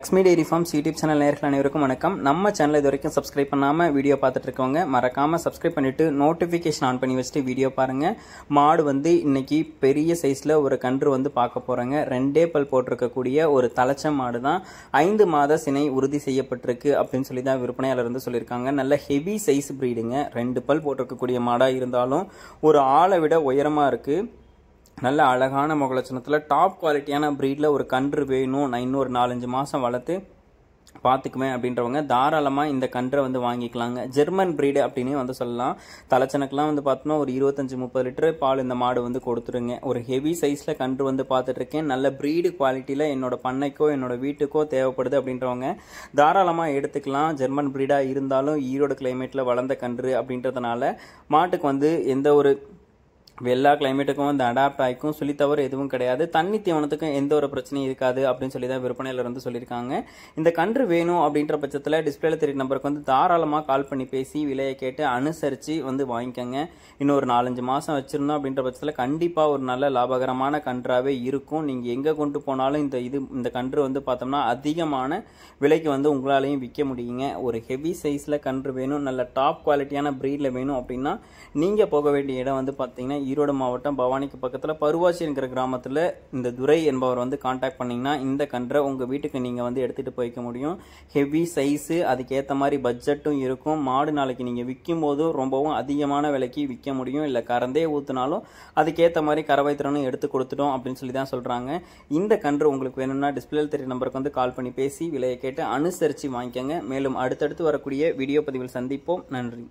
Lakshmi dairy farms YouTube channel நேயர்கள் அனைவருக்கும் வணக்கம். நம்ம சேனலை இது வரைக்கும் சப்ஸ்கிரைப் பண்ணாமல் வீடியோ பார்த்துட்டு இருக்கவங்க மறக்காமல் சப்ஸ்கிரைப் பண்ணிவிட்டு நோட்டிஃபிகேஷன் ஆன் பண்ணி வச்சுட்டு வீடியோ பாருங்கள். மாடு இன்னைக்கு பெரிய சைஸில் ஒரு கன்று பார்க்க போகிறாங்க. 2 பல் போட்டிருக்கக்கூடிய ஒரு தலைச்ச மாடு தான். 5 மாத சினை உறுதி செய்யப்பட்டிருக்கு அப்படின்னு சொல்லி தான் விற்பனையாளர் சொல்லியிருக்காங்க. நல்ல ஹெவி சைஸ் ப்ரீடுங்க. 2 பல் போட்டிருக்கக்கூடிய மாடாக இருந்தாலும் ஒரு ஆளை விட உயரமாக இருக்குது. நல்ல அழகான முகலட்சணத்தில் டாப் குவாலிட்டியான ப்ரீடில் ஒரு கன்று வேணும், நான் இன்னும் ஒரு 4-5 மாதம் வளர்த்து பார்த்துக்குவேன் அப்படின்றவங்க தாராளமாக இந்த கன்றை வாங்கிக்கலாங்க. ஜெர்மன் ப்ரீடு அப்படின்னு சொல்லலாம். தலைச்சனுக்கெல்லாம் பார்த்தோம்னா ஒரு 25-30 லிட்டர் பால் இந்த மாடு கொடுத்துருங்க. ஒரு ஹெவி சைஸில் கன்று பார்த்துட்ருக்கேன். நல்ல ப்ரீடு குவாலிட்டியில் என்னோட பண்ணைக்கோ என்னோட வீட்டுக்கோ தேவைப்படுது அப்படின்றவங்க தாராளமாக எடுத்துக்கலாம். ஜெர்மன் ப்ரீடாக இருந்தாலும் ஈரோடு கிளைமேட்டில் வளர்ந்த கன்று அப்படின்றதுனால மாட்டுக்கு எந்த ஒரு எல்லா கிளைமேட்டுக்கும் அடாப்ட் ஆகிக்கும் சொல்லி தவிர எதுவும் கிடையாது. தண்ணி தீவனத்துக்கும் எந்த ஒரு பிரச்சனையும் இருக்காது அப்படின்னு சொல்லி தான் விற்பனையாளர் சொல்லியிருக்காங்க. இந்த கன்று வேணும் அப்படின்ற பட்சத்தில் டிஸ்பிளேல தெரிய நம்பருக்கு தாராளமாக கால் பண்ணி பேசி விலையை கேட்டு அனுசரித்து வாங்கிக்கோங்க. இன்னும் ஒரு 4-5 மாதம் வச்சிருந்தோம் அப்படின்ற பட்சத்தில் கண்டிப்பாக ஒரு நல்ல லாபகரமான கன்றாகவே இருக்கும். நீங்கள் எங்கே கொண்டு போனாலும் இந்த கன்று பார்த்தோம்னா அதிகமான விலைக்கு உங்களாலையும் விற்க முடியுங்க. ஒரு ஹெவி சைஸில் கன்று வேணும், நல்ல டாப் குவாலிட்டியான ப்ரீடில் வேணும் அப்படின்னா நீங்கள் போக வேண்டிய இடம் பார்த்தீங்கன்னா ஈரோடு மாவட்டம் பவானிக்கு பக்கத்தில் பருவாச்சி என்கிற கிராமத்தில் இந்த துரை என்பவர் கான்டாக்ட் பண்ணிங்கன்னா இந்த கன்றை உங்கள் வீட்டுக்கு நீங்கள் எடுத்துகிட்டு போய்க்க முடியும். ஹெவி சைஸு, அதுக்கேற்ற மாதிரி பட்ஜெட்டும் இருக்கும். மாடு நாளைக்கு நீங்கள் விற்கும் போதும் ரொம்பவும் அதிகமான விலைக்கு விற்க முடியும். இல்லை கறந்தே ஊற்றினாலும் அதுக்கேற்ற மாதிரி கறவை திறனும் எடுத்து கொடுத்துட்டோம் அப்படின்னு சொல்லி தான் சொல்கிறாங்க. இந்த கன்று உங்களுக்கு வேணும்னா டிஸ்பிளேல தெரிய நம்பருக்கு கால் பண்ணி பேசி விலையை கேட்டு அனுசரித்து வாங்கிக்கோங்க. மேலும் அடுத்தடுத்து வரக்கூடிய வீடியோ பதிவில் சந்திப்போம். நன்றி.